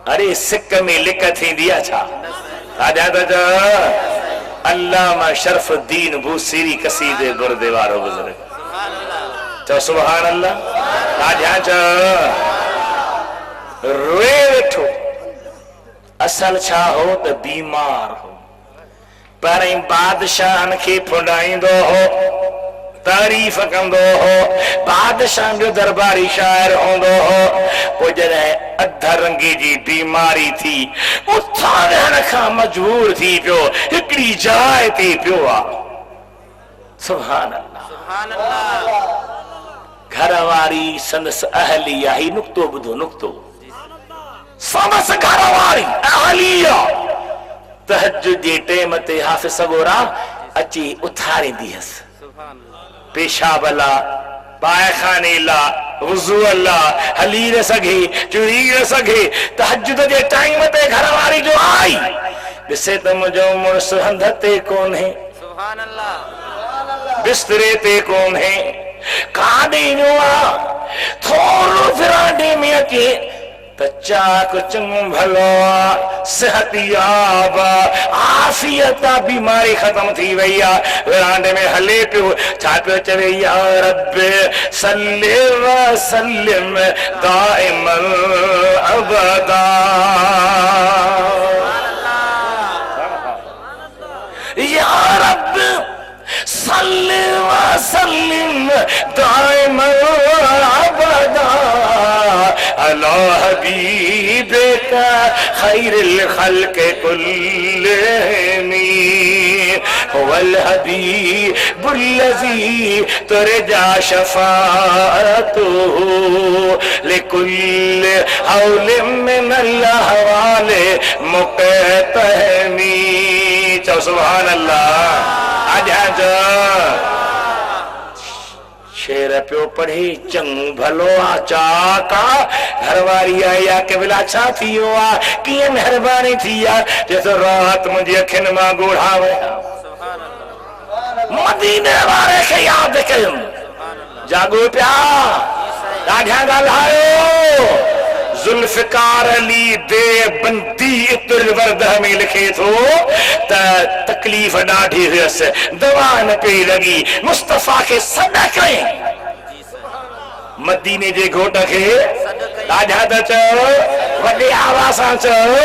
अरे सिक में लिक थी दिया छा आजा तो अल्लामा शरफुद्दीन बूसीरी कसीदे बुरदे वारो बुजुर्ग तो सुभान अल्लाह आजा च रोए वेठो असल छा हो तो बीमार हो पर बादशाह के फुंडाईंदो हो तारीफ कंदो हो बादशाह जो दरबारी शायर होंदो हो वो जॾहिं अध रंगी जी बीमारी थी उथां वेहण खां मजबूर थी पियो हिकड़ी जाइ ते पियो आहे सुभान अल्लाह घर वारी संदस अहलिया ही नुक्तो बुधो नुक्तो संदस घर वारी अहलिया तहज्जुद जे टेम ते हाफ़िज़ सगोरा अची उथारींदी हस पेशाब ला पायखाने ला वुज़ू ला हली न सघे चुरी न सघे तहज्जुद जे टाइम ते घर वारी जो आई ॾिसे त मुंहिंजो मुड़ुस हंध ते कोन्हे सुभान अल्लाह बिस्तरे ते कोन्हे काॾे वियो आहे थोरो फिरांडे में अचे त चाक चङो भलो आहे सिहतियाब आफ़ियत बीमारी ख़त्म थी वई आहे विरांडे में हले पियो छा पियो चवे या रब सल्लि व सल्लिम दाइमन अबदा या रब सल्लि व सल्लिम दाइमन अबदा अला हबीबिका खैरुल खल्क कुल्लिहिम हुवल हबीबुल्लज़ी तुरजा शफ़ाअतुहु लिकुल्लि हौलिन मिनल अहवालि मुक़तहमी चो सुभान अल्लाह आजा जा शेर पियो पढ़े चंगू भलो आ चाका घरवारी आया के बिला छा थियो आ कीअं मेहरबानी थी आ जैसे रात मुंहिंजी अखियुनि मां ॻोढ़ा विया मदीने वारे खे यादि कयुमि जागो पिया ॾाढा ॻाल्हायो जुल्फकार अली देवबंदी इतुल वर्दह में लिखे थो त तकलीफ़ ॾाढी हुयसि दवा न पई लॻी मुस्तफ़ा खे सॾ कई मदीने जे घोट खे ॾाढा त चओ वॾे आवाज़ सां चओ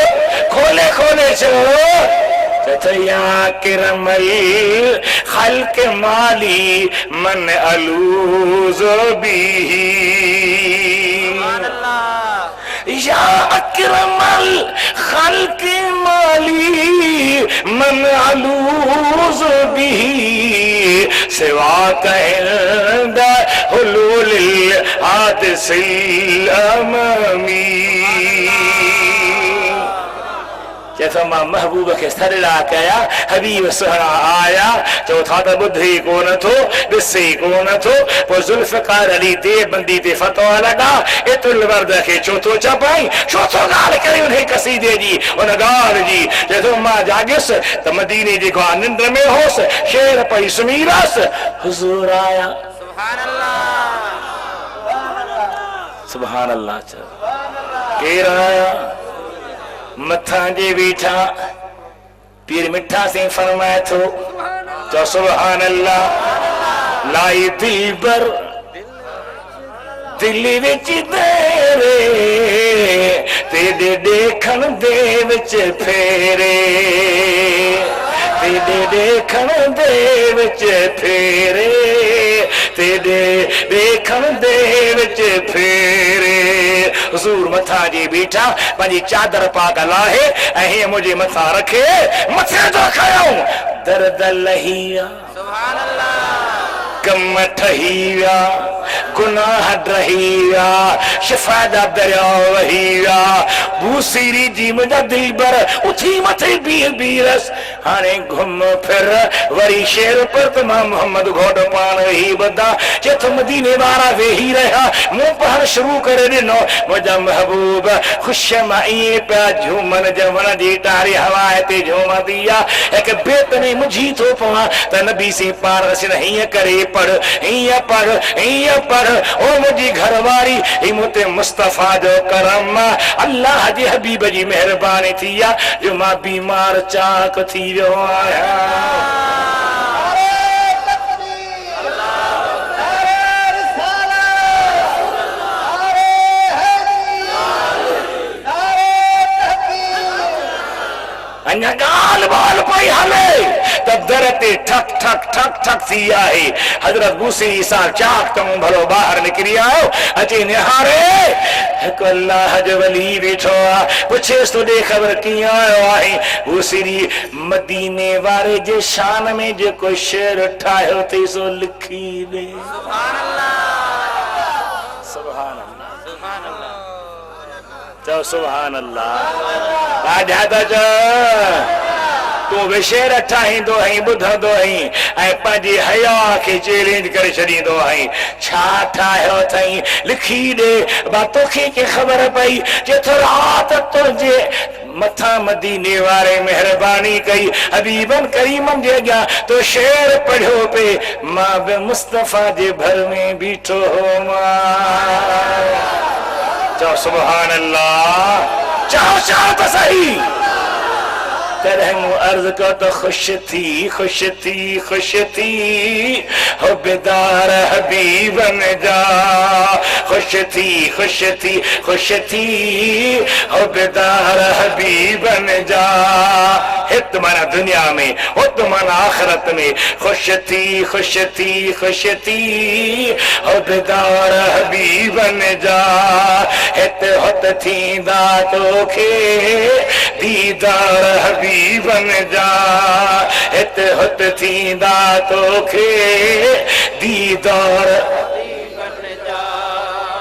खोले खोले चओ या किरमल खल्क माली मन अलूज़ बिही या अकरमल खल्क माली मन अलूज़ बिही सिवा कहंद हुलूल हादिसिल अमामी जैसा मां महबूब के सरला कया हबीब सुहरा आया चौथा त बुद्धि कोन थो ॾिसे कोन थो पोइ जुल्फकार अली देवबंदी ते फतवा लॻा इतुल वर्द खे चौथो चपाई चौथो ॻाल्हि करी उन कसीदे जी उन ॻाल्हि जी जैसो मां जाॻियुसि त मदीने जी का निंड में होसि शेर पई सुम्ही वियसि हुज़ूर आया सुभान अल्लाह सुभान अल्लाह केरु आया मथा जे बीठा पीर मिठा से फरमाए थो चो सुभान अल्लाह लाई दिल बर दिल विच तेरे तेरे देखण दे विच फेरे तेरे देखण दे विच फेरे तेरे देखण दे विच फेरे हुज़ूर मथा जी बीठा पंहिंजी चादर पाक लाहे ऐं मुंहिंजे मथा रखे मथे जो खयो दर्द लही विया सुभान अल्लाह कम ठही विया गुनाह ड्रही विया शिफ़ा जा दरिया वही विया बूसीरी जी मुंहिंजा दिल बर उथी मथे बीह बीहस हाणे घुम फिर वरी शेर पर त मां मोहम्मद घोट पाण ही बदा चेतो मदीने वारा वेही रहा मूं पढ़ण शुरू करे ॾिनो मुंहिंजा महबूब ख़ुशीअ मां ईअं पिया झूमन जवण जी टारी हवा ते झूमंदी आहे हिकु बेत में मुंझी थो पवां त नबी सी पाण हीअं करे पढ़ हीअं पढ़ हीअं पढ़ ओ मुंहिंजी घरवारी ही मूं ते मुस्तफ़ा जो करम अल्लाह जे हबीब जी महिरबानी थी आहे जो मां बीमार चाक थी वियो आहियां अञा ॻाल्हि ॿाल्हि पई हले त दर ते ठक ठक ठक ठक थी आहे हज़रत बूसरी सां चाक तऊं भलो ॿाहिरि निकिरी आयो अचे निहारे हिकु अल्लाह जो वली वेठो आहे पुछेसि तोॾे ख़बर कीअं आयो आहे बूसरी मदीने वारे जे शान में जेको शेर ठाहियो अथई सो लिखी ॾे सुभान अल्लाह चओ सुभान अल्लाह आजा त चओ तूं बि शेर ठाहींदो आहीं ॿुधंदो आहीं ऐं पंहिंजी हया खे चैलेंज करे छॾींदो आहीं छा ठाहियो अथई लिखी ॾे बा तोखे के ख़बर पई जेतो राति तुंहिंजे मथां मदीने वारे महिरबानी कई हबीबन करीमन जे अॻियां तो शेर पढ़ियो पे मां बि मुस्तफ़ा जे भर में बीठो हुअमि चओ सुभान अल्लाह चओ चओ त सही तॾहिं मूं अर्ज़ कयो त ख़ुशि थी हो बेदार हबीबन जा ख़ुशि थी हो बेदार हबीबन जा हित माना दुनिया में हुत माना आख़िरत में ख़ुशि थी हो बेदार हबीबन जा हित हुत थींदा तोखे दीदार हबीबन जा हित हुत थींदा तोखे दीदार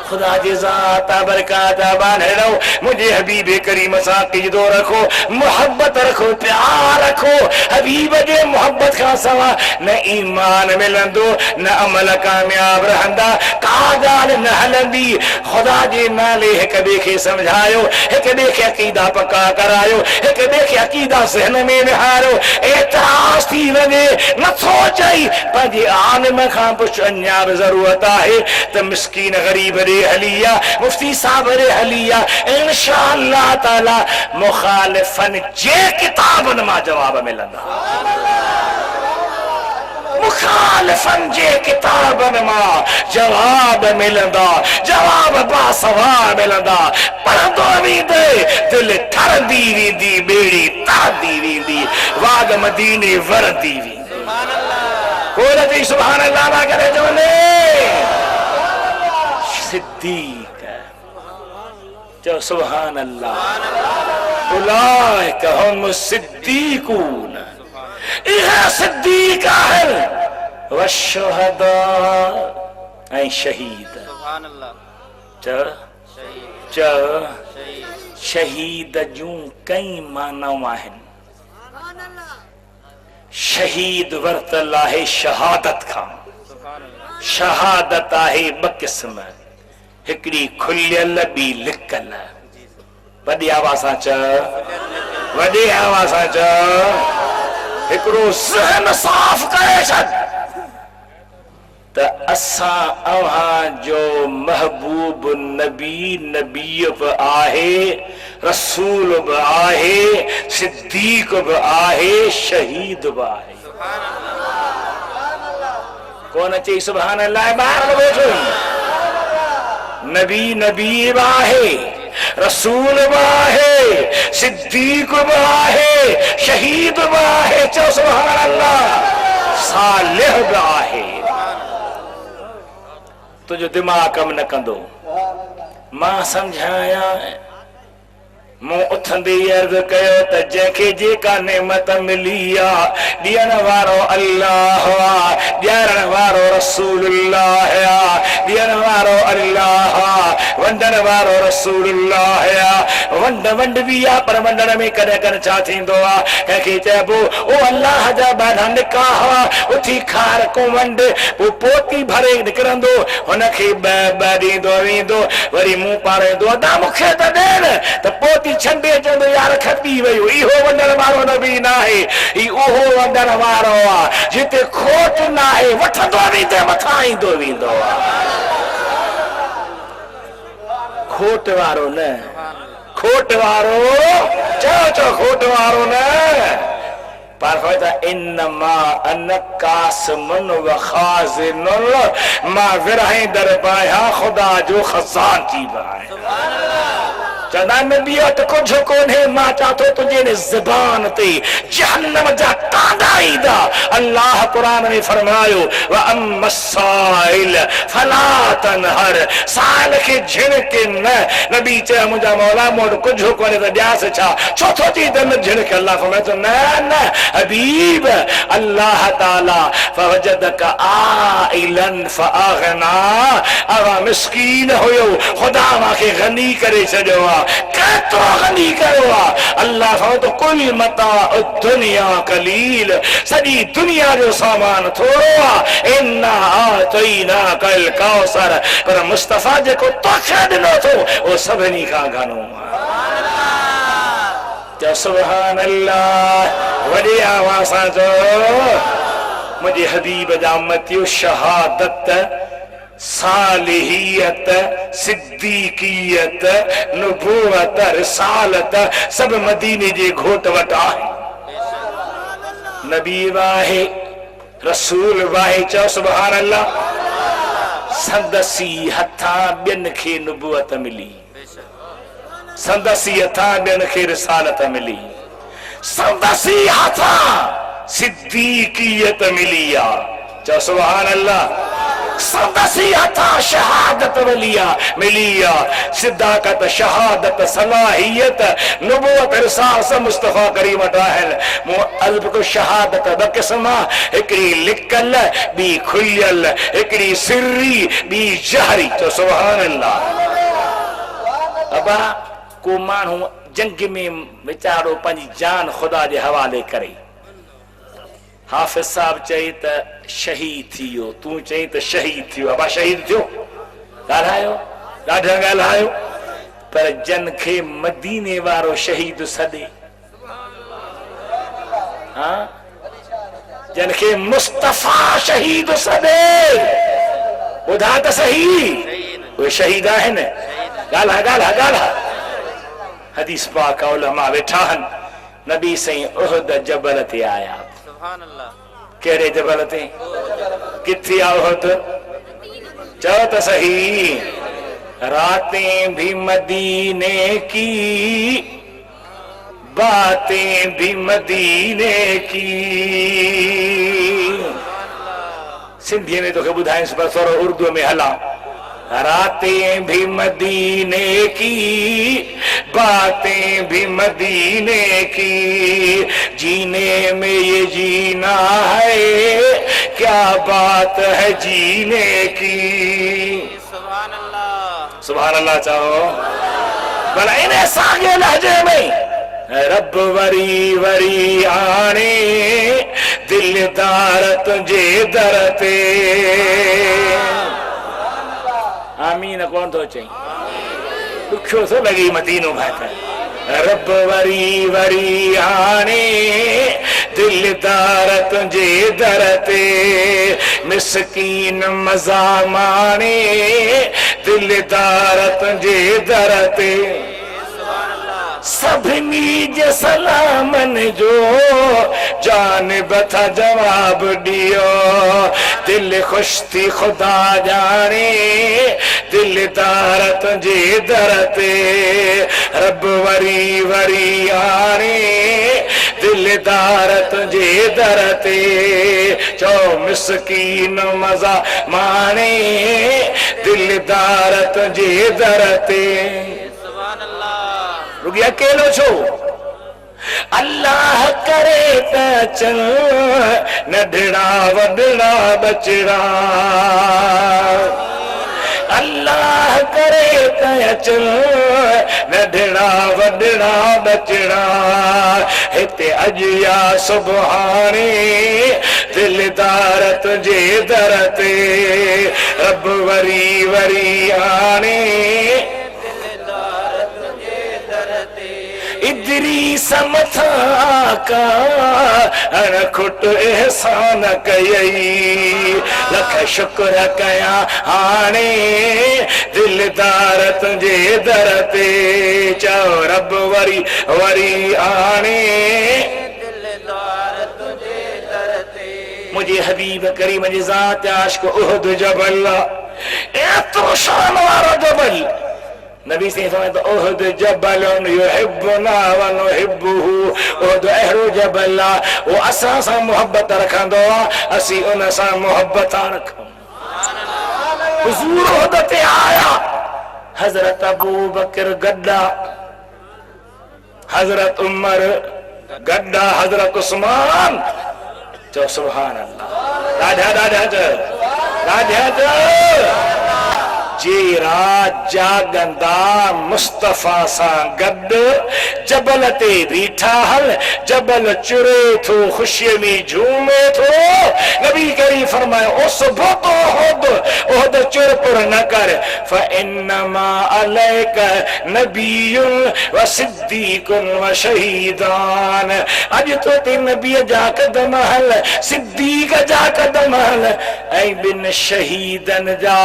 खुदा जी ज़ात बरकात बाने रहो मुझे हबीब करीम सां क़ीदो रखो मोहब्बत रखो प्यार रखो हबीब जे मोहब्बत खां सवा न ईमान मिलंदो न अमल कामयाब रहंदा का ॻाल्हि न हलंदी खुदा जे नाले हिक ॿिए खे समझायो हिक ॿिए खे अक़ीदा पका करायो हिक ॿिए खे अक़ीदा ज़हन में विहारो एतराज़ थी वञे नथो चई पंहिंजे आलिम खां पुछ अञा बि ज़रूरत आहे त मिस्कीन ग़रीब ॾे हलिया मुफ्ती साहब रे हलिया इंशाअल्लाह ताला मुखालिफन जे किताबन मां जवाब मिलंदा मुखालिफन जे किताबन मां जवाब मिलंदा जवाब बासवाब मिलंदा पढ़ंदो वेंदे दिल ठरंदी वेंदी बेड़ी तरंदी वेंदी वाग मदीने वरंदी वेंदी सुभान अल्लाह कोन चई सुभान अल्लाह ना करे जो ने सिद्दीक चो सुभान अल्लाह उलाइक हुम सिद्दीकून इहा सिद्दीक आहिनि वशुहदा ऐं शहीद सुभान अल्लाह चो शहीद जूं कई मानाऊं आहिनि शहीद वरतल आहे शहादत खां शहादत आहे ॿ क़िस्म हिकड़ी खुलियल ॿी लिकल वॾी आवाज़ सां चओ वॾी आवाज़ सां चओ हिकिड़ो ज़हन साफ़ करे छॾ त असां अव्हां जो महबूब नबी नबी बि आहे रसूल बि आहे सिद्दीक बि आहे शहीद बि आहे कोन चई सुभान अल्लाह ॿाहिरि वेठो नबी नबी बि आहे रसूल बि आहे सिद्दीक बि आहे शहीद बि आहे चओ सुभान अल्लाह सालिह बि आहे तुझो दिमाग़ कम न कंदो मां समझाया मूं उथंदे अर्ज़ कयो त जंहिंखे जेका नेमत मिली आहे ॾियण वारो अल्लाह आहे, ॾियण वारो रसूलुल्लाह आहे, ॾियण वारो अल्लाह आहे, वंडण वारो रसूलुल्लाह आहे। वंड बि आहे पर वंडण में कॾहिं कॾहिं छा थींदो आहे, कंहिंखे चइबो ओ अल्लाह जा ॿाहिरां निकाह आहे, उथी खार को वंड, पोइ पोती भरे निकिरंदो, हुनखे ॿ ॾींदो वेंदो, वरी मुंहुं पाराईंदो अदा मूंखे त ॾियण, त पोती छंडे चवंदो यार खपी वियो, इहो वंडण वारो नबी न आहे, ही उहो वंडण वारो आहे जिते खोट न आहे, वठंदो वेंदो मथां ईंदो वेंदो आहे। खोट वारो न, खोट वारो चओ खोट वारो न। पर इन्नमा अन कासिमुन व खाज़िनुन, मां विरहां दरबाया खुदा जो खज़ान थी आहियां। चवंदा नबी वटि कुझु कोन्हे, मां चवां थो तुंहिंजे ज़बान ते जहन्नम जा तांडा ईंदा। अल्लाह क़ुरान में फरमायो व अम्मा साइल फला तनहर, साइल खे झिड़क न। नबी चयो मुंहिंजा मौला मूं वटि कुझु कोन्हे त ॾियासि छा, छो थो चई त न झिड़क। अल्लाह फरमायो न न हबीब, अल्लाह ताला फवजदक आइलन फअगना, अवा मिस्कीन हुयो, ख़ुदा मूंखे गनी करे छॾियो आहे। केतिरो गनी कयो आहे अल्लाह फरमायो कुल मता दुनिया कलील, सॼी दुनिया जो सामान थोरो आहे। इन्ना आतैना कल कौसर, पर मुस्तफ़ा जेको तोखे ॾिनो थो उहो सभिनी खां घणो आहे। चओ सुभान अल्लाह, वॾी आवाज़ सां चओ मुंहिंजे हबीब जा उम्मतियो, शहादत, सालिहियत, सिद्दीक़ियत, नुबुवत, रिसालत सभु मदीने जे घोट वटि आहे। नबी वाहे, रसूल वाहे, चओ सुभान अल्लाह। संदसी हथां ॿियनि खे नुबुवत मिली, संदसी हथां ॿियनि खे रिसालत मिली, संदसी हथां सिद्दीक़ियत मिली आहे। चओ सुभान अल्लाह। संदसी हथां शहादत मिली आहे, सिद्दाकत, शहादत, सलाहियत, नुबुवत, रिसालत मुस्तफ़ा करीम वटि आहिनि। मूं अर्ज़ कयो शहादत ॿ क़िस्म, हिकिड़ी लिकल, ॿी खुलियल, हिकिड़ी सिरी, ॿी जहरी। चओ सुभान अल्लाह। अबा को माण्हू जंग में वीचारो पंहिंजी जान ख़ुदा जे हवाले करे, हाफ़िज़ साहब चई त शहीद थी वियो, तूं चई त शहीद थी वियो। अबा शहीद थियो, ॻाल्हायो, ॾाढा ॻाल्हायो, पर जन खे मदीने वारो शहीद सॾे, हाँ जन खे मुस्तफ़ा शहीद सॾे, ॿुधा त सही, उहे शहीद आहिनि। ॻाल्हा ॻाल्हा ॻाल्हा। हदीस पाक उलमा वेठा आहिनि, नबी साईं उहद जबल ते आया। कहिड़े जबल ते, किथे आहे उहद, चओ त सही। रातें भी मदीने की, बातें भी मदीने की। सिंधी में तोखे ॿुधाईंसि पर थोरो उर्दू में हलां। रातें भी मदीने की, बातें भी मदीने की, जीने में ये जीना है, क्या बात है जीने की। सुभान अल्लाह, सुभान अल्लाह। चाहो भला इन्हें सागे लहजे में रब वरी वरी आने, दिलदार तुझे दर ते। आमीन कोन थो चई, ॾुखियो थो लॻे मदीनो भाई। रब वरी वरी आणे, दिलदार तुंहिंजे दर ते, मिसकीन मज़ा माणे, दिलदार तुंहिंजे दर ते। सभिनी जे सलामन जो जानिब था जवाब दियो, दिल खुश थी खुदा जाने, दिलदार तुंहिंजे दर ते। रब वरी वरी आणे, दिलदार तुंहिंजे दर ते। चओ मिसकीन मज़ा माणे, दिलदार तुंहिंजे दर ते। तू अकेलो छो अल्लाह करे त चल नढड़ा वढड़ा बचड़ा अल्लाह करे त चल नढड़ा वढड़ा बचड़ा हिते अज या सुभाणे दिलदार तुझे दर ते रब वरी वरी आणे इदरी समथा का अणखुट एहसान कयई लख शुक्र कया हाणे दिलदार तुझे दर ते चओ रब वरी वरी आणे मुझे हबीब करीम जी ज़ात आशिक़ उहद जबल एतिरो शान वारो जबल नबी से फरमाया उहद जबलन युहिब्बुना व नुहिब्बुहु उहद अहिड़ो जबल आहे वो असां सां मोहब्बत रखंदो आहे असीं उन सां मोहब्बत रखूं हुज़ूर उहद ते आया हज़रत अबू बकर गड्डा हज़रत उमर गड्डा हज़रत उस्मान चो सुभान अल्लाह राजा राजा राजा जे रात जागंदा मुस्तफा सां गॾु जबल ते बीठा हल जबल चुरे थो ख़ुशीअ में झूमे थो नबी करीम फरमायो ओ सुबह तो ओहद चुर पुर न कर फइन्नमा अलैक नबियुन व सिद्दीकुन व शहीदान अज तो ते नबी जा कदम हल सिद्दीक जा कदम हल ऐं बिन शहीदन जा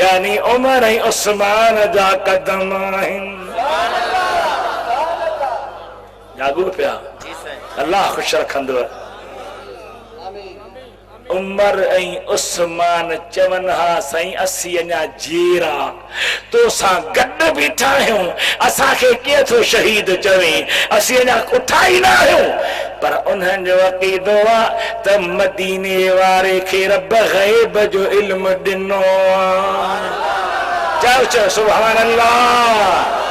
यानी उमर ऐं उस्मान जा कदम आहिनि जागो पिया अल्लाह ख़ुश रखंदो उमर ऐं उस्मान चवनि हा साईं असीं अञा जेरा तो सां गॾु बीठा आहियूं असांखे केर थो शहीद चवे असीं अञा उठा ई न आहियूं पर उन्हनि जो अक़ीदो आहे त मदीने वारे खे रब ग़ैब जो इल्म ॾिनो चओ चओ सुभान अल्लाह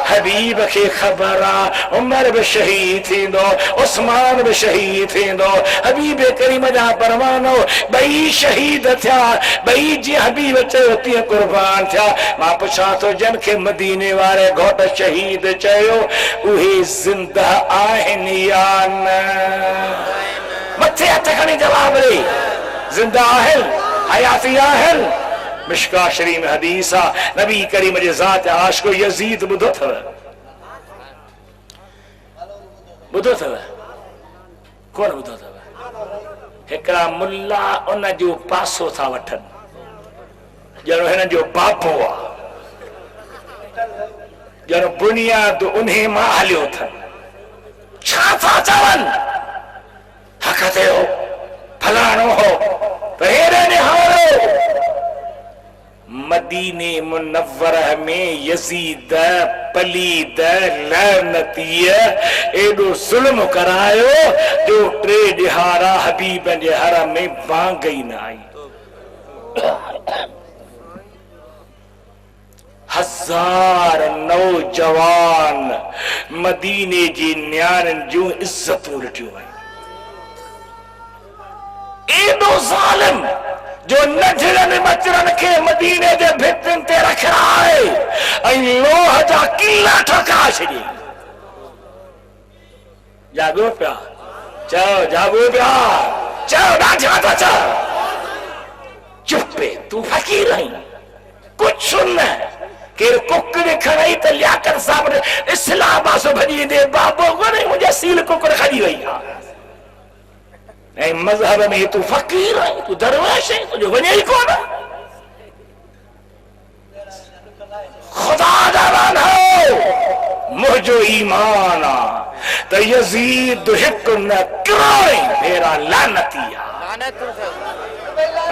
हबीब के खबर आ उमर भी शहीद थींदो उस्मान भी शहीद थींदो हबीब करीम जा परवानो बई शहीद थिया बई जी हबीब चयो तीअं कुर्बान थिया मां पुछां थो जिन खे मदीने वारे घोट शहीद चयो उहे ज़िंदा आहिनि या न मथे हथ खणी जवाब ॾे ज़िंदा आहिनि हयाती आहिनि मिशका शरीफ में हदीस आ नबी करीम जे ज़ात आशिक़ यजीद ॿुधो अथव कोन ॿुधो अथव हिकिड़ा मुल्ला उन जो पासो था वठनि ॼणो हिन जो बापो आहे ॼणो बुनियाद उन मां हलियो अथनि छा था चवनि हक़ ते हो फलाणो हो पर हेॾे निहारो मदीने मुनव्वरह में यजीद पलीद लानतीय एडो जुल्म करायो जो 3 ॾिहाड़ा हबीब जे हरम में बांग ई न आई 1000 नौजवान मदीने जी न्याणियुनि जूं इज्जतूं लुटियूं आहिनि एडो ज़ालिम जो नजरनि मचरनि खे मदीने जे भितियुनि ते रखाए ऐं लोह जा कीला ठका छॾी जागो पिया चओ जागो पिया चओ ॾाढा था चओ चुप तूं फ़क़ीर आहीं कुझु न केरु कुकड़ खणई त लियाकत साहिब इस्लामाबाद भॼी ॾे बाबो कोन्हे मुंहिंजा सील कुकड़ खणी वई आहे ऐं मज़हब में तू फ़क़ीर आहीं तू दरवेश आहीं तुंहिंजो वञे ई कोन ख़ुदा जा नाला मुंहिंजो ईमान आहे त यज़ीद हिकु न किरोड़ भेरा लानती आहे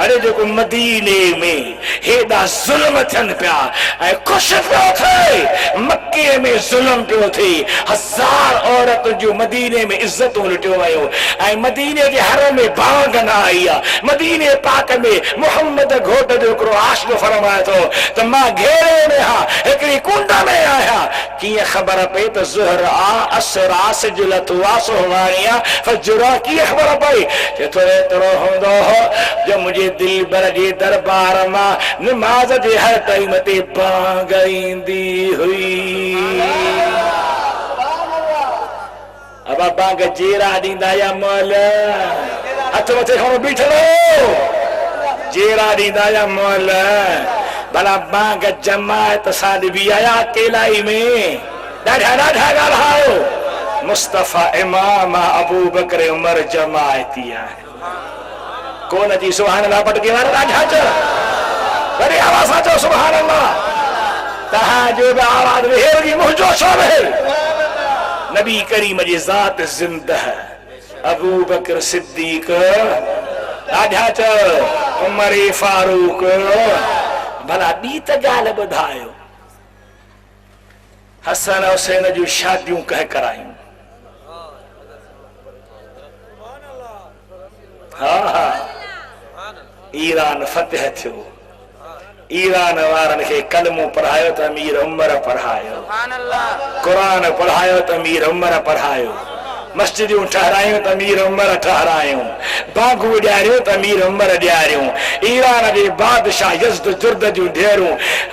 अरे जेको मदीने में हेॾा ज़ुल्म थियनि पिया ऐं ख़ुशि पियो थिए मके में ज़ुल्म पियो थिए 1000 औरत जूं मदीने में इज़तूं लुटियो वियो ऐं मदीने जे हर में बांग न आई आहे मदीने पाक में मुहम्मद घोट जो हिकिड़ो आशिक़ फरमाए थो त मां घेरे में हा हिकिड़ी कुंड में आहियां कीअं ख़बर पई त ज़ुहर आ असर आ सिजलत वा सुहवानिया फजर आ कीअं ख़बर पई जे तो एतिरो हूंदो हो जो मुंहिंजे दिलबर जे दरबार मां नमाज जे हर टाइम ते बांग ईंदी हुई। अब बांग जेरा ॾींदा या मोल हथ मथे खणो बीठलो जेरा ॾींदा या मोल भला बांग जमायत सां ॾिबी आया अकेलाई में ॾाढा ॾाढा ॻाल्हायो मुस्तफ़ा इमाम अबू बकर उमर जमायती आहे कोन जी सुभान अल्लाह पटके वारा ॾाढा चओ वरी आवाज़ सां चओ सुभान अल्लाह तव्हांजो बि आवाज़ वेहरगी मुंहिंजो छो वेहर नबी करीम जी ज़ात ज़िंदह अबू बकर सिद्दीक ॾाढा चओ उमर फारूक भला ॿी त ॻाल्हि ॿुधायो हसन हुसैन जूं शादियूं कंहिं करायूं हा हा ईरान फतेह थियो ईरान वारनि खे कलमो पढ़ायो त अमीर उमर पढ़ायो क़ुरान पढ़ायो त अमीर उमर पढ़ायो मस्जिदूं ठहरायूं त अमीर उमर ठहरायूं बागूं ॾियारियूं त अमीर उमर ॾियारियूं ईरान जे बादशाह यज़्द जुर्द जूं ढेरूं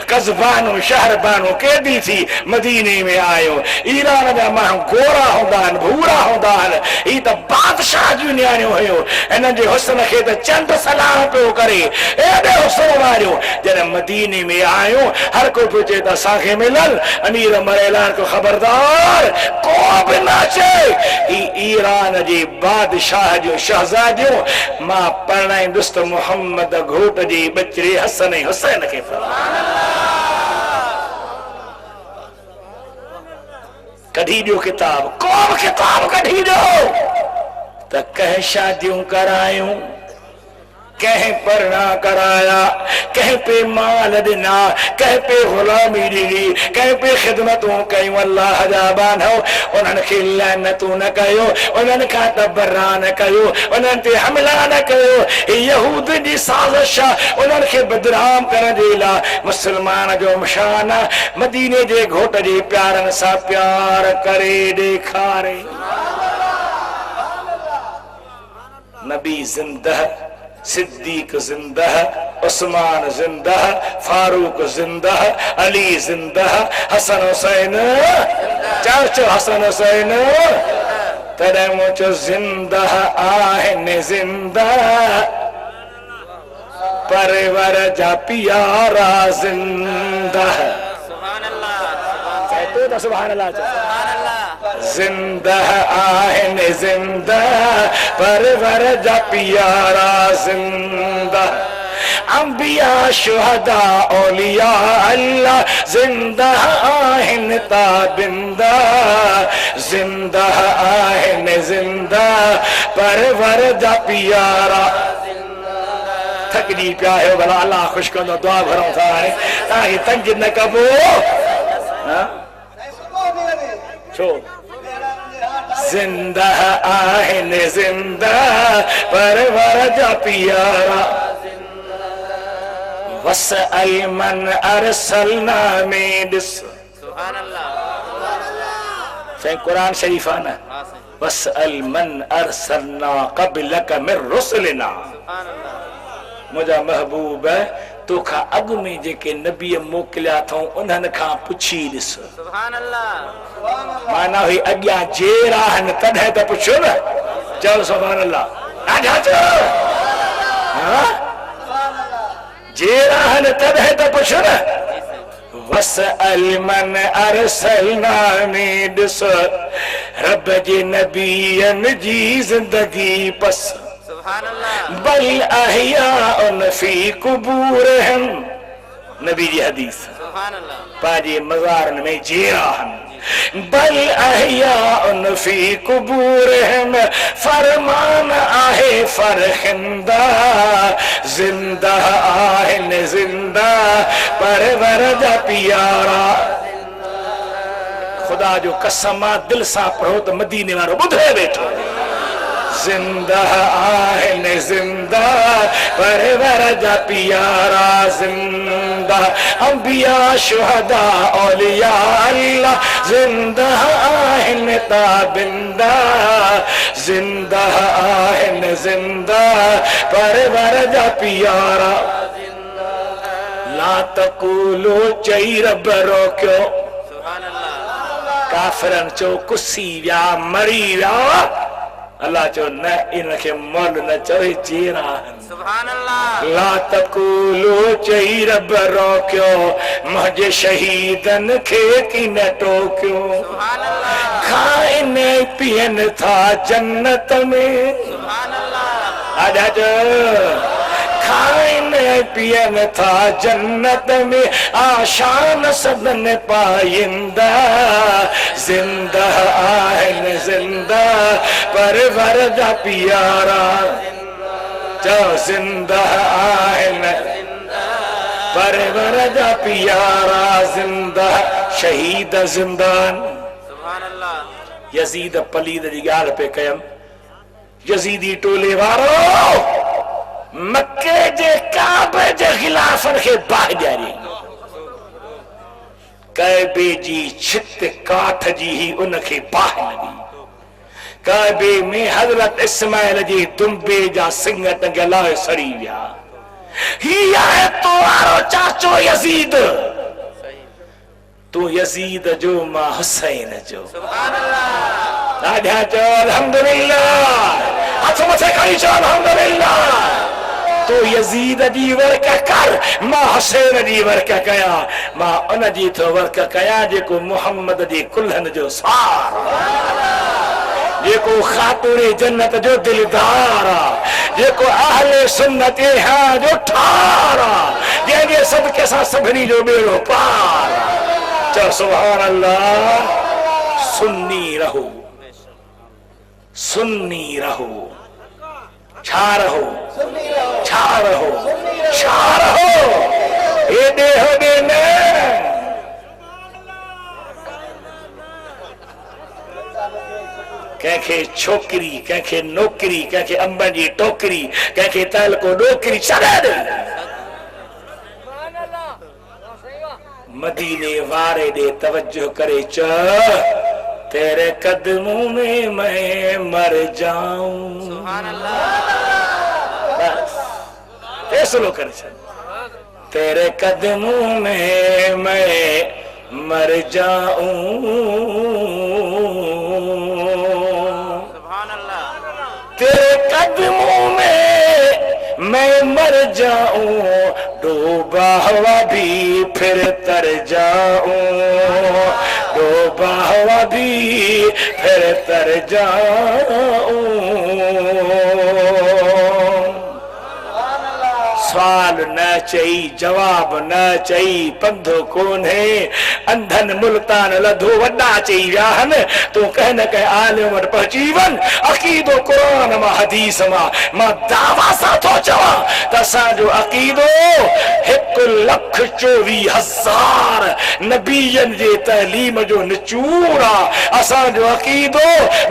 कज़बानूं शहरबानूं कैदी थी मदीने में आयो ईरान जा माण्हू गोरा हूंदा आहिनि भूरा हूंदा आहिनि ही त बादशाह जूं न्याणियूं हुयूं हिननि जे हुस्न खे त चंड सलाम पियो करे एॾे हुस्न वारियूं जॾहिं मदीने में आयूं हर को पियो चए त असांखे मिलनि अमीर उमर ऐलान कयो ख़बरदार को बि न अचे ईरान जे बादशाह जो शहजादियूं मां परणाईंदुसि त मोहम्मद घोट जे बचड़े हसन ऐं हुसैन खे कढी ॾियो किताब को बि किताब कढी ॾियो त कंहिं शादियूं करायूं कंहिं परना कराया कंहिं पे माल ॾिना कंहिं पे ग़ुलामी ॾिनी कंहिं पे ख़िदमतूं कयूं अल्लाह जा बानो उन्हनि खे लानतूं न कयो उन्हनि खां तबरा न कयो उन्हनि ते हमला न कयो यहूद जी साज़िश उन्हनि खे बदनाम करण जे लाइ मुस्लमान जो शान मदीने जे घोट जे प्यारनि सां प्यार करे ॾेखारे नबी ज़िंदह सिद्दीक जिंदह उस्मान जिंदह फारूक जिंदह अली जिंदह हसन हुसैन चाचो हसन हुसैन तॾहिं मूं चयो जिंदह आहिनि जिंदह परवर जा प्यारा जिंदह सुभान अल्लाह जिंदह आहिनि जिंदह परवर जा प्यारा जिंदह अंबिया शुहदा औलिया अल्लाह जिंदह आहिनि ताबिंदा जिंदह आहिनि जिंदह परवर जा प्यारा थकजी पिया आहियो भला अल्लाह ख़ुशि कंदो दुआ भरूं था हाणे तव्हांखे तंग न कबो छो जिंदह आहिनि जिंदह परवर जा प्यारा वसअल मन अरसलना में ॾिस साईं क़ुरान शरीफ़ आहे न वसअल मन अरसलना क़बलक मिन रुसलिना मुंहिंजा महबूब तोखां अॻु में जेके नबी मोकिलिया अथऊं उन्हनि खां पुछी ॾिस माना हुई अॻियां जेर आहिनि तॾहिं त पुछो न चओ सुभान अल्लाह ॾाढा चओ जेर आहिनि तॾहिं त पुछो न वसअल मन अरसलना में ॾिस रब जे नबीअनि जी ज़िंदगी पस बल अहयाउन फी कुबूरहिम नबी जी हदीस पाजे मज़ारनि में जेरा आहिनि बल अहयाउन फी कुबूरहिम फरमान आहे फरखिंदा जिंदह आहिनि जिंदह परवर जा प्यारा खुदा जो कसम आहे दिल सां पढ़ो त मदीने वारो ॿुधे वेठो जिंदह आहिनि जिंदह परवर जा प्यारा जिंदह अंबिया शुहदा औलिया अल्लाह जिंदा आहिन ताबिंदा जिंदा आहिन जिंदा परवर जा प्यारा ला तकूलो चई रब रोकियो काफिरन चो कुसी विया मरी विया अल्लाह चो न इनखे मोल न चवे चेरा सुभान अल्लाह ला तकूलो चई रब रोकियो मुझे शहीदन खे की न टोकियो सुभान अल्लाह खाइने पियन था जन्नत में सुभान अल्लाह आजा जो खाइने पियन था जन्नत में आशान सदन पाइंदा जिंदा आहिन जिंदा परवर जा प्यारा जो जिंदा आहिन परवर जा प्यारा जिंदा शहीद जिंदान सुभान अल्लाह यजीद पलीद जी गाल पे कयम यजीदी टोले वारो मक्के जे काबे जे खिलाफन के बाहि ॾियारी काबे जी छित काठ जी ही उनखे बाहि लगी काबे में हजरत इस्माइल जी दुंबे जा सिंग टंगलाए सड़ी विया ही आहे तो वारो चाचो यजीद तू यजीद जो मां हुसैन जो सुभान अल्लाह ॾाढा चो अल्हम्दुलिल्लाह हथ मथे खणी चो अल्हम्दुलिल्लाह तो यजीद जी वर्क कर मां हुसैन जी वर्क कया मां उन जी तो वर्क कया जेको मोहम्मद जी कुल्हन जो सार जेको खातून जन्नत जो दिलदार जेको अहले सुन्नत हां जो ठारा जंहिंजे सदके सां सभिनी जो बेड़ो पार चो सुभान अल्लाह सुन्नी रहो छा रहो एडे होडे न कंहिंखे छोकिरी कंहिंखे नौकरी कंहिंखे अंब जी टोकरी कंहिंखे तल को डोकरी छॾे मदीने वारे दे तवज्जो करे च तेरे कदमों में मैं मर जाऊं सुभान अल्लाह फैसलो कर तेरे कदमों में मैं मर जाऊं सुभान अल्लाह तेरे कदमों में मैं मर जाऊं डूबा हुआ भी फिर तर जाऊं डूबा हुआ भी फिर तर जाऊं सवाल न चई जवाब न चई पंधो कोन्हे अंधन मुल्तान लधो वॾा चई विया आहिनि तूं कंहिं न कंहिं आलिम वटि पहुची वञ अक़ीदो क़ुरान मां हदीस मां दावा सां थो चवां त असांजो अक़ीदो 1,24,000 नबीयनि जे तहलीम जो निचूर आहे असांजो अक़ीदो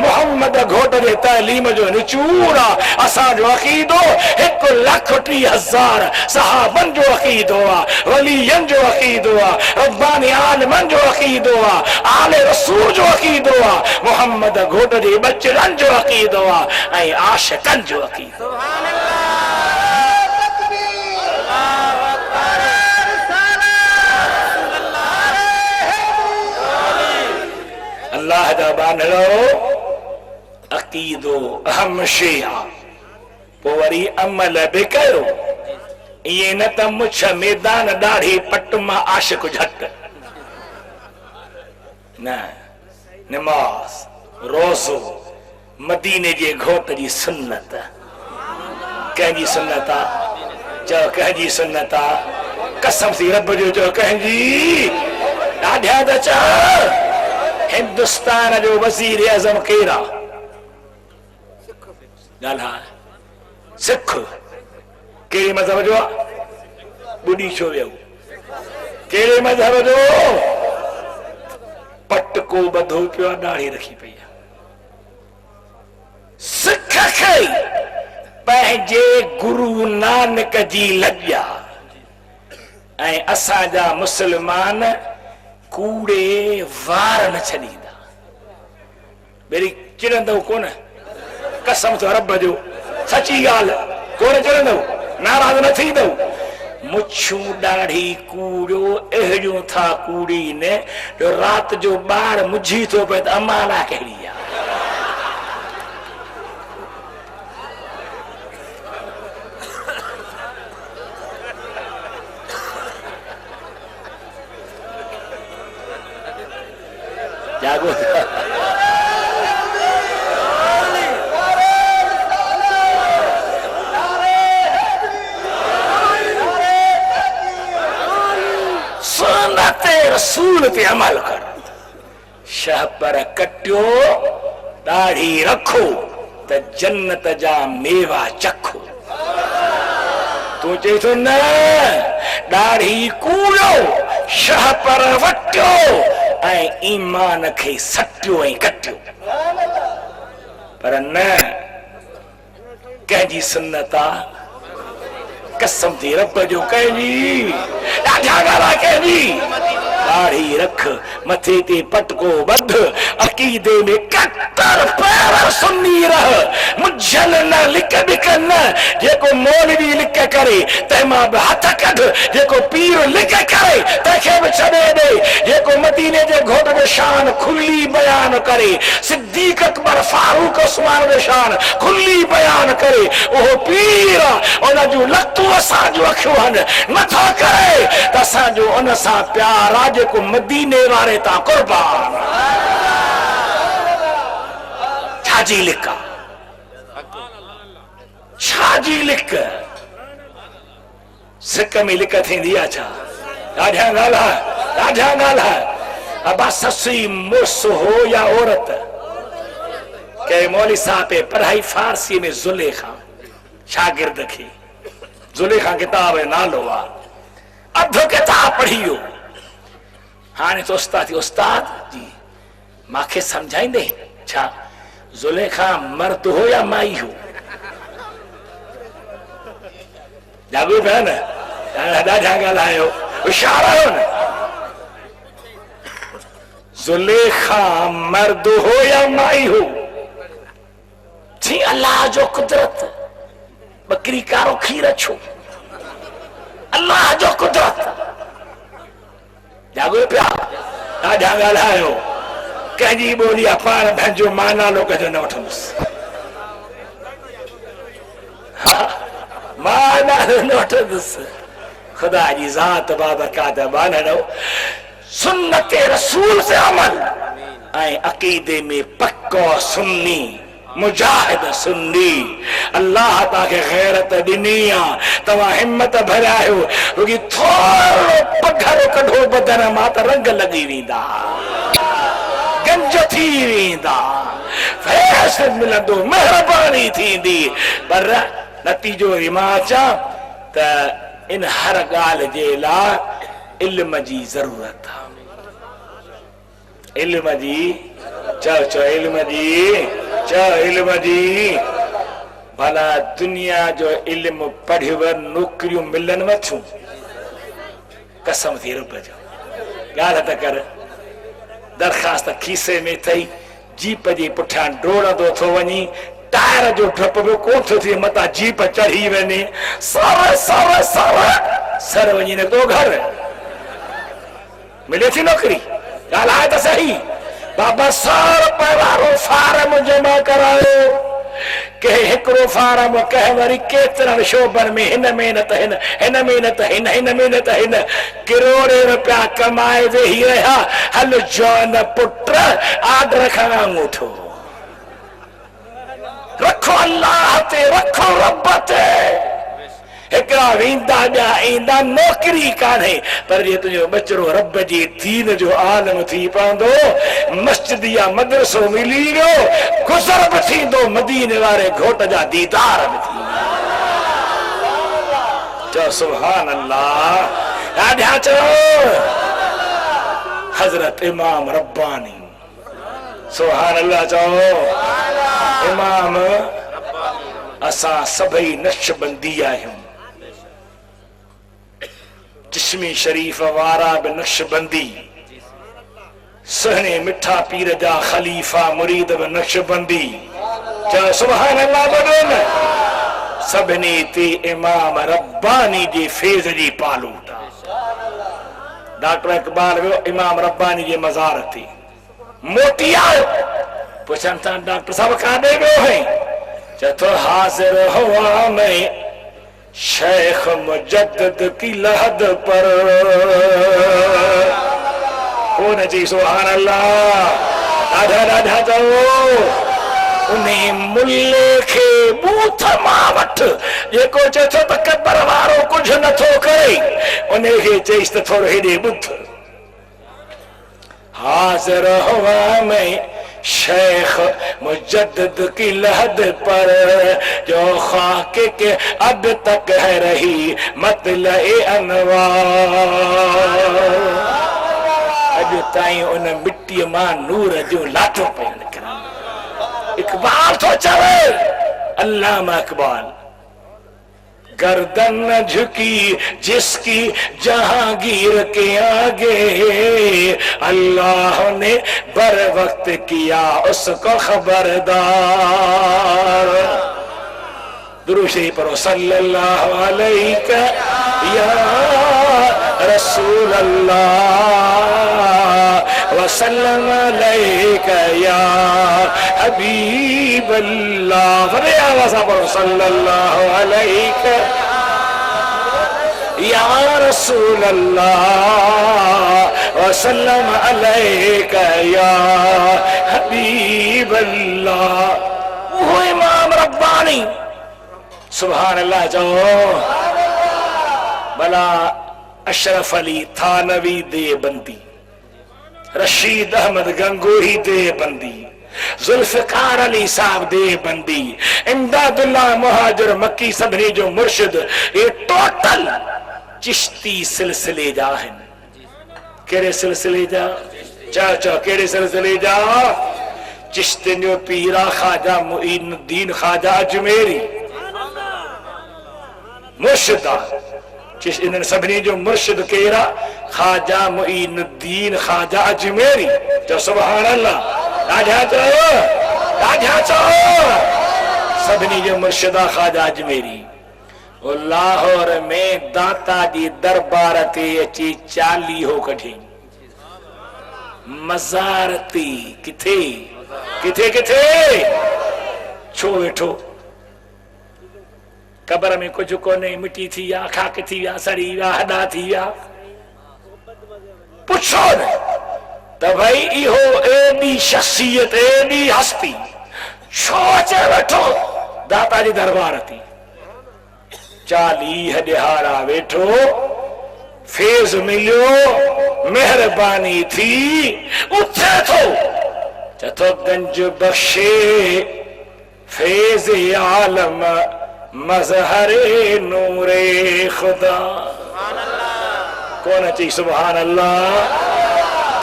मोहम्मद घोट जे तहलीम जो निचूर आहे असांजो अक़ीदो 1,30,000 सहाबन जो अक़ीदो आहे वलीयन जो अक़ीदो आहे रब्बानी आलिमन जो अक़ीदो आहे आले रसूल जो अक़ीदो आहे मोहम्मद घोट जे बचड़न जो अक़ीदो आहे ऐं आशिकन जो अक़ीदो सुभान अल्लाह जा बानड़ो अक़ीदो अहम शइ आहे पोइ वरी अमल बि कयो ये न त मुछ मैदान दाढ़ी पट मां आशिक झट न नमाज रोज़ो मदीने जे घोट जी सुन्नत कंहिंजी सुन्नत आहे चओ कंहिंजी सुन्नत आहे कसम सी रब जो चओ कंहिंजी ॾाढा त चओ हिंदुस्तान जो वज़ीर आज़म केरु आहे ॻाल्हि सिख कहिड़े मज़हब जो आहे ॿुॾी छो वियो कहिड़े मज़हब जो पटको ॿधो पियो आहे दाढ़ी रखी पई आहे सिख खे पंहिंजे गुरु नानक जी लॻिया ऐं असांजा मुस्लमान कूड़े वार न छॾींदा बेरी चिड़ंदव कोन कसम तो रब जो सची ॻाल्हि कोन चिड़ंदव नाराज़ न थींदव मुछूं ॾाढी कूड़ियो अहिड़ियूं था कूड़ी ने जो रात जो ॿार मुझी थो पए त अमाला कहिड़ी आहे जागो रसूल ते अमल कर शह पर कटियो दाढ़ी रखो त जन्नत जा मेवा चखो तू चई थो न दाढ़ी कूड़ो शह पर वटियो ऐं ईमान खे सटियो ऐं कटियो पर न कंहिंजी सुन्नत आहे कसम थी रब जो कंहिंजी ॾाढा ॻाल्हि कंहिंजी दाढ़ी रख मथे ते पटको बध अकीदे में कट्टर पैर सुन्नी रह मुझल न लिक बिक न जेको मौलवी लिक करे तंहिंमां बि हथ कढ जेको पीर लिक करे तंहिंखे बि छॾे ॾे जेको मदीने जे घोट जो शान खुली बयान करे सिद्दीक अकबर फारूक उस्मान जो शान खुली बयान करे उहो पीर उन जूं लतूं असांजूं अखियूं आहिनि नथो करे त असांजो उन सां प्यार आहे जेको मदीने वारे तां कुर्बान छाजी लिक छाजी लिक सिक में लिक थींदी आहे छा ॾाढा ॻाल्हि अबा ससुई मुड़स हो या औरत के मौली साहब पढ़ाई फारसी में ज़ुलेखा शागिर्द खे ज़ुलेखा किताब जो नालो आहे अधु किताब पढ़ियो हाणे तो उस्ताद जी मांखे समझाईंदे छा ज़ुलेखा मर्द हो या माई हो जागो पिया न ॾाढा ॻाल्हायो होशियार आहियो न ज़ुलेखा मर्द हो या माई हो जी अल्लाह जो कुदरत बकरी कारो खीर छो अल्लाह जो कुदरत जागो पिया ॾाढा ॻाल्हायो कंहिंजी ॿोली आहे पाण पंहिंजो माना लोक जो न वठंदुसि माना न वठंदुसि खुदा जी ज़ात बाबरकात बानड़ो सुन्नत रसूल से अमल ऐं अकीदे में पक्को सुन्नी मुजाहिद सुन्नी अल्लाह ताके गैरत ॾिनी आहे तव्हां हिम्मत भरायो रुगी थोरो पघर कढो बदन मां त रंग लॻी वेंदा गंज थी वेंदा फैज़ मिलंदो महिरबानी थींदी पर नतीजो मां चवां त इन हर ॻाल्हि जे लाइ इल्म जी ज़रूरत आहे इल्म जी चओ इल्म जी भला दुनिया जो इल्म पढ़िव नौकरियूं मिलन थियूं कसम थी रब जो ॻाल्हि त कर दरख़्वास्त खीसे में अथई जीप जे पुठियां डोड़ंदो थो वञी टायर जो डप बि कोन थो थिए मथां जीप चढ़ी वञे सर वञी निकितो घर मिले थी नौकरी ॻाल्हाए त सही बाबा 100 रुपए वारो फार्म जमा करायो के हिकिड़ो फार्म कंहिं वरी केतिरनि शोबनि में हिन में न त हिन में न त हिन में न त हिन किरोड़े रुपया कमाए वेही रहिया हल जौन पुट आर्डर खां अंगूठो रखो अल्लाह ते रखो रब ते हिकिड़ा वेंदा ॿिया ईंदा नौकरी कान्हे पर जे तुंहिंजो बचड़ो रब जी दीन जो आलम थी पवंदो मस्जिद या मदरसो मिली वियो गुज़र बि थींदो मदीने वारे घोट जा दीदार बि थींदा चओ सुभान अल्लाह ॾाढा चओ हज़रत इमाम रब्बानी सुभान अल्लाह चओ इमाम असां सभई नक्शबंदी आहियूं जिस्मी शरीफ वारा बि नक्शबंदी सहने मिठा पीर जा खलीफा मुरीद व नक्शबंदी चलो सुभान अल्लाह बोलो न सभिनी ते इमाम रब्बानी जे फैज़ जी पालूटा डॉक्टर इकबाल वियो इमाम रब्बानी जे मज़ार थी मोटी आयो पुछन था डॉक्टर साहब काॾे वियो है चतो हाज़िर हुआ मैं शेख मुजद्दिद की लहद पर कौन जी सुभान अल्लाह ॾाढा ॾाढा चओ उन्हें मुल्ले खे बूथ मां वठ जेको चए थो त कबर वारो कुझु नथो करे उन खे चईसि त थोरो हेॾे ॿुध हाज़िर हुआ मैं शेख मुजद्दिद की लहद पर जो खाके के अब तक है रही मतलए अनवार अॼु ताईं उन मिट्टीअ मां नूर जो लाठो पियो निकिरे इकबाल तो चवे अल्लामा इकबाल गर्दन न झुकी जिसकी जहांगीर के आगे अल्लाह ने बर वक्त किया उसको खबरदार दुरूद शरीफ पढ़ो सल्लल्लाहु अलैहि या रसूल अल्लाह वसल्लम अलैका या हबीब अल्लाह बड़े आवाज़ से पढ़ो सल्लल्लाहु अलैका या रसूल अल्लाह वसल्लम अलैका या हबीब अल्लाह वो इमाम रब्बानी सुभान अल्लाह जाओ भला अशरफ अली थानवी देवबंदी रशीद अहमद गंगोही देवबंदी जुल्फकार अली साहब देवबंदी इमदादुल्लाह मुहाजिर मक्की सभनी जो मुर्शिद ये टोटल चिश्ती सिलसिले जा आहिनि कहिड़े सिलसिले जा चओ चओ कहिड़े सिलसिले जा चिश्तियुनि जो पीरा ख्वाजा मुईनुद्दीन ख्वाजा अजमेरी मुर्शिद इन सभिनी जो मुर्शिद केरा ख्वाजा मुईनुद्दीन ख्वाजा अजमेरी जो सुभान अल्लाह राजा चो सभिनी जो मुर्शिदा ख्वाजा अजमेरी लाहौर में दाता जी दरबार ते अची चालीहो कढी मज़ार ते किथे किथे किथे छो वेठो कबर में कुछ कोने मिट्टी थी या खाक थी या सड़ी या हॾा थी या पुछो न त भाई इहो एडी शख्सियत एडी हस्ती छो अचे वेठो दाता जी दरबार थी 40 ॾिहाड़ा वेठो फैज़ मिलियो मेहरबानी थी उथे थो चथो गंज बख्शे फैज़ आलम मज़हरे नूरे खुदा कौन अची सुभान अल्लाह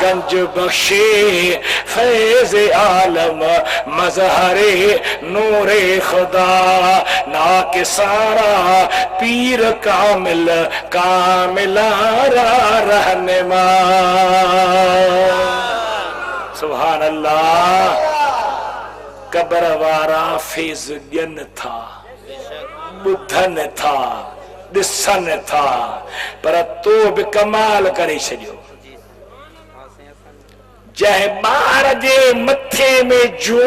गंज बख्शे फैज़ आलम मज़हरे नूरे खुदा ना के सारा पीर कामिल कामिलारा रहनुमा सुभान अल्लाह कबर वारा फैज़ ॼन था बुधन था दिसन था पर तो भी कमाल करे छो जै बार जे मथे में जो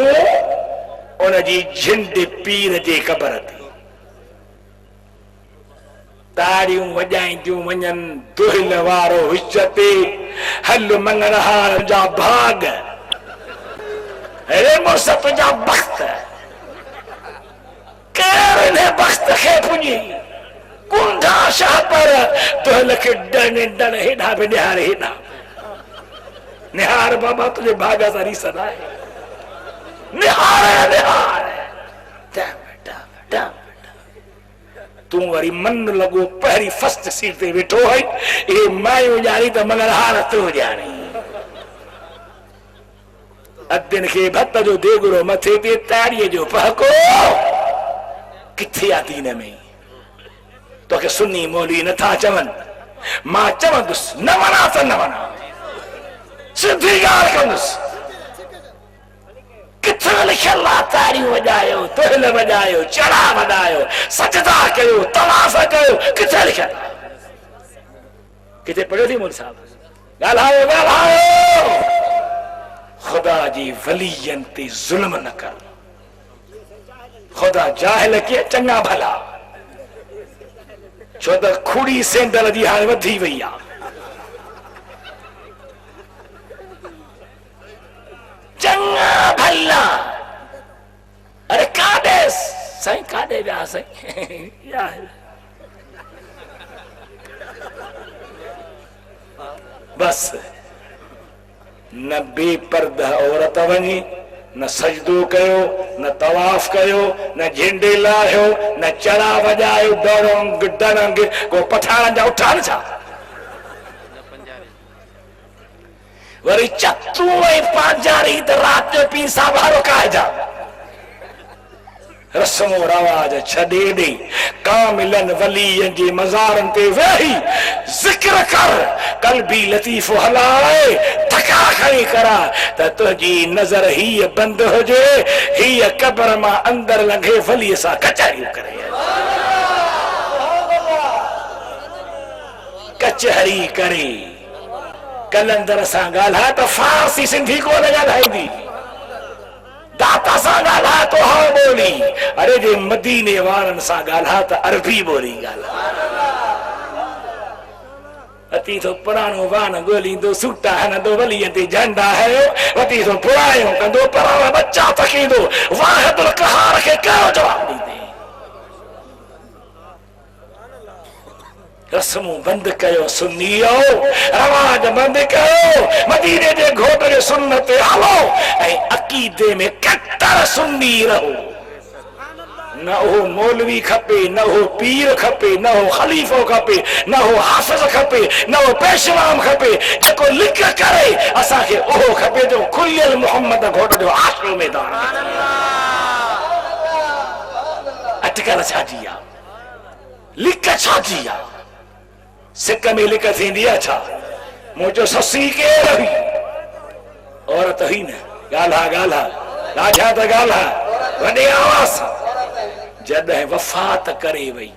उन जी झिंड पीर जे कबर थी ताड़ियूं वॼाईंदियूं वञनि दुहिल वारो विच ते हल मंगणहार जा भाग अरे मुर्स तुंहिंजा बख़्त केर ने बख़्त खे पुॼी कुंडा शाह पर दुहिल खे डण हेॾा बि निहार हेॾा निहार बाबा तुझे भागा सारी सदा है निहार निहार तू वरी मन लगो पहरी फर्स्ट सीट ते वेठो है ए मायो जानी त मगर हार तू जानी अदिन के भत जो देगुरो मथे ते ताड़ीअ जो पहको किथे आ दीन में तो के सुन्नी मौलवी नथा चवन मां चवंदुसि न वणा त न वणा सिधी ॻाल्हि कंदुसि किथे लिखियल आहे तारियूं वॼायो तुहिल वॼायो चड़ा वॼायो सजदा कयो तवाफ़ कयो किथे लिखियल आहे किथे पढ़ियो थी मोदी साहब ॻाल्हायो ॻाल्हायो खुदा जी वलियन ते ज़ुल्म न कर खुदा जाहिल खे चङा भला छो त खुड़ी सेंदल जी हाणे वधी वई आहे चङा भला अरे काॾे साईं काॾे विया साईं बस न बेपर्दा औरत वञी न सजदो कयो न तवाफ कयो न झंडे लाहियो न चड़ा वॼायो दौड़ंग डरंग को पठाण जा उठान छा वरी चतू ऐं पांजारी त राति जो पी सावारो काइजा रस्मो रवाज छॾे ॾे कामिलन वलीअनि जे मज़ारनि ते वेही ज़िक्र कर कल्बी लतीफ़ो हलाए थका खणी करा त तुंहिंजी नज़र हीअ बंदि हुजे हीअ क़ब्र मां अंदरि लंघे वलीअ सां कचहरियूं करे कचहरी करे कलंदर सां ॻाल्हाए त फारसी सिंधी कोन ॻाल्हाईंदी दाता सां ॻाल्हाए तो हा ॿोली अरे जे मदीने वारनि सां ॻाल्हाए त अरबी ॿोली ॻाल्हाए अती थो पुराणो वान ॻोल्हींदो सूटा हणंदो वलीअ ते झंडा हयो वती थो पुराणो कंदो पर बच्चा तकींदो वाहिदुल क़हार खे कहिड़ो जवाब ॾींदे रस्मूं बंदि कयो सुन्नियो रवाज बंदि कयो मदीने जे घोट जे सुन्नत ते हलो ऐं अक़ीदे में कट्टर सुन्नी रहो न हो मौलवी खपे न हो पीर खपे न हो खलीफ़ो खपे न हो हाफ़िज़ खपे न हो पेशवाम खपे जेको लिख करे असांखे उहो खपे जो खुलियल मोहम्मद घोट जो आशिक़ मैदान अटकल छाजी आहे लिक छाजी आहे सिक में लिक थींदी आहे छा मुंहिंजो ससी केर हुई औरत हुई न ॻाल्हा ॻाल्हा राजा त ॻाल्हा वॾे आवाज़ जॾहिं वफ़ात करे वई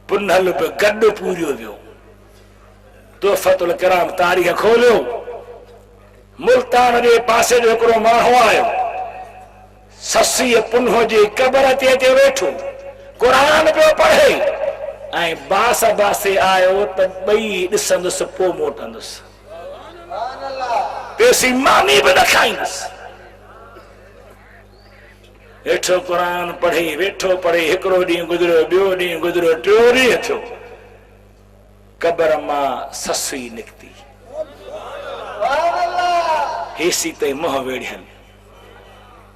पुनल बि गॾु पूरियो वियो तोहफ़तुल कराम तारीख़ खोलियो मुल्तान जे पासे जो हिकिड़ो माण्हू आयो ससीअ पुन्हो जे क़बर ते अचे वेठो क़ुरान पियो पढ़े ऐं बास बासे आयो त ॿई ॾिसंदुसि पोइ मोटंदुसि पेसी मानी बि न खाईंदुसि वेठो क़ुरान पढ़े वेठो पढ़े हिकिड़ो ॾींहुं गुज़रियो ॿियो ॾींहुं गुज़रियो टियों ॾींहुं थियो क़बर मां ससी निकिती हेसी ते मुंहुं वेड़ियनि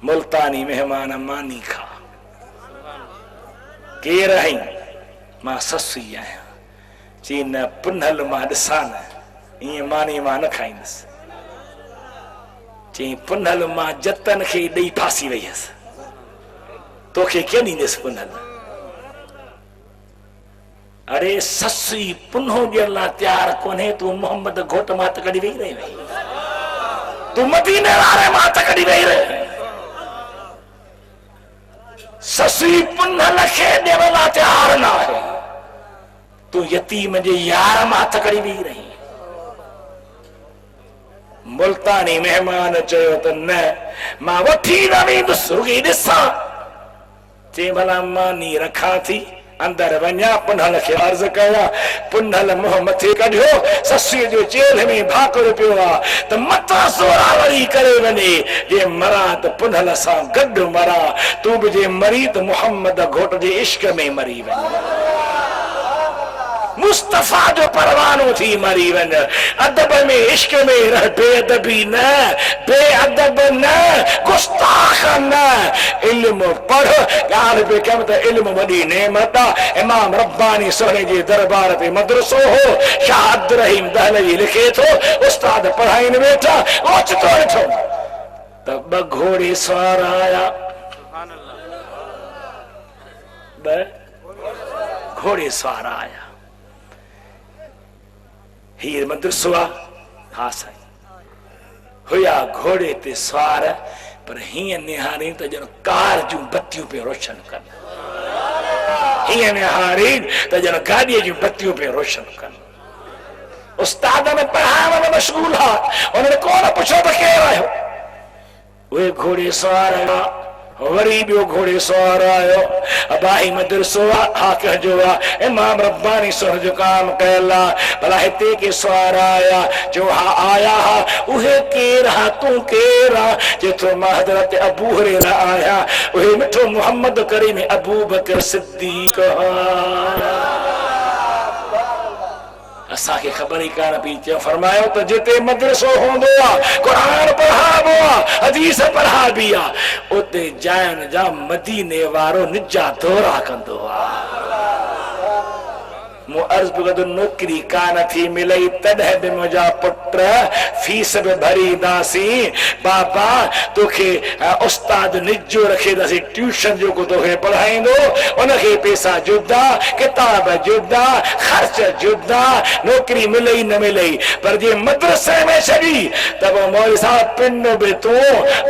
मुल्तानी महिमान मानी खा केर आहीं मां ससी आहियां चई न पुनल मां ॾिसां न ईअं मानी मां न खाईंदुसि चई पुनल मां जतन खे ॾेई फासी वई हुयसि तोखे कीअं ॾींदसि पुनल अरे ससी पुन्हो ॾियण लाइ तयारु कोन्हे तूं मोहम्मद घोट मां त कढी वेही रही तूं मदीने वारे मां त कढी वेही रही ससी पुनल खे ॾियण लाइ तयारु न आहे तूं यतीम जे यार मां त कढी वेही रही मुल्तानी महिमान चयो त न मां वठी न वेंदुसि रुॻी ॾिसां चई भला मानी रखां थी अंदर वञा पुनल खे अर्ज़ कया पुनल मुंहुं मथे कढियो ससीअ जो चेल में भाकुर पियो आहे त मथां ज़ोरावरी करे वञे जे मरां त पुनल सां गॾु मरां तूं बि जे मरी त मुहम्मद घोट जे इश्क में मरी वञ मुस्तफा जो परवानो थी मरी वञ अदब में इश्क में रह बेअदबी न बेअदब न गुस्ताख न इल्म पढ़ ॻाल्हि बि कयमि त इल्म वॾी नेमत आहे इमाम रब्बानी सोने जे दरबार ते मदरसो हो शाह अब्दुल रहीम दहलवी लिखे थो उस्ताद पढ़ाइनि वेठा ओचितो ॾिठो त ॿ घोड़े सवार आया ॿ घोड़े सवार आया हीअ मदरसो आहे हाँ साईं हुया घोड़े ते सवार पर हीअं निहारी त ॼण कार जूं बत्तियूं पे रोशन कनि हीअं निहारी त ॼण गाॾीअ जूं बत्तियूं पे रोशन कनि उस्ताद में पढ़ाइण में मशगूल हा उन्हनि कोन पुछो त केरु आहियो उहे घोड़े सवार आया वरी ॿियो घोड़े सवार आयो अबाही मदरसो हा कहजो आहे इमाम रब्बानी सोहर जो काम कयल आहे भला हिते के सवार आया जो हा आया हा उहे केर हा तूं केर आहे जेतिरो मां हज़रत अबू हुरैरा आया उहे मिठो मुहम्मद करीम अबू बकर सिद्दीक़ असांखे ख़बर ई कान पई चयो फरमायो त जिते मदरसो हूंदो आहे क़ुरान पढ़ाबो आहे हदीस पढ़ाबी आहे उते जाइन जा मदीने वारो निजा दौरा कंदो आहे मूं अर्ज़ बि कयो नौकरी कान थी मिलई तॾहिं बि मुंहिंजा पुट फीस बि भरींदासीं बाबा तोखे उस्ताद निजो रखींदासीं ट्यूशन जेको तोखे पढ़ाईंदो उनखे पैसा जुदा किताब जुदा ख़र्च जुदा नौकरी मिलई न मिलई पर जे मदरसे में छॾी त पोइ मौलवी साहब पिन बि तूं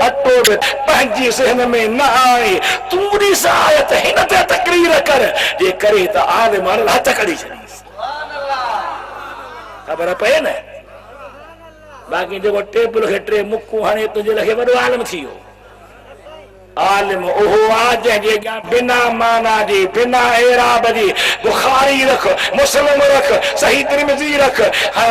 अटो बि पंहिंजी सहन में न आहे तूं ॾी सहायत हिन ते तकरीर कर जे करे त आलिम हथ कढी ख़बर पए न बाक़ी जेको टेबल खे टे मुकूं हणे तुंहिंजे लाइ वॾो आलिम थी वियो आलिम उहो आहे जंहिंजे अॻियां बिना माना जी बिना एराब जी बुखारी रख मुस्लिम रख सही तिरमिज़ी रख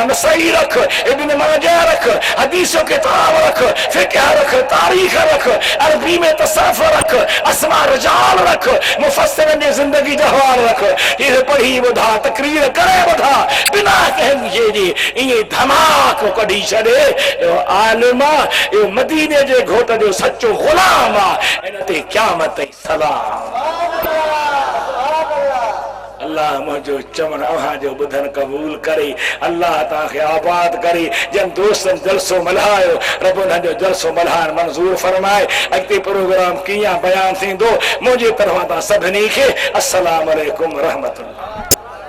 नसई रख इब्न माजा रख हदीसो किताब रख फिक़ह रख तारीख़ रख अरबी में तसर्रफ रख अस्मा रिजाल रख मुफस्सिरन जी ज़िंदगी जा हवाल रख इहे पढ़ी ॿुधा तकरीर करे ॿुधा बिना कंहिं जी ईअं धमाको कढी छॾे इहो आलिम आहे इहो मदीने जे घोट जो सचो ग़ुलाम आहे इनते क़यामत सलाम अल्लाह मुझो चमन अहां जो बुधन कबूल करे अल्लाह ताके आबाद करे जन दोस्तन जलसो मल्हायो रब उन जो जलसो मल्हान मंजूर फरमाए अगते प्रोग्राम किया बयान थींदो मुझे तरफा ता सभनी के अस्सलाम वालेकुम रहमतुल्लाह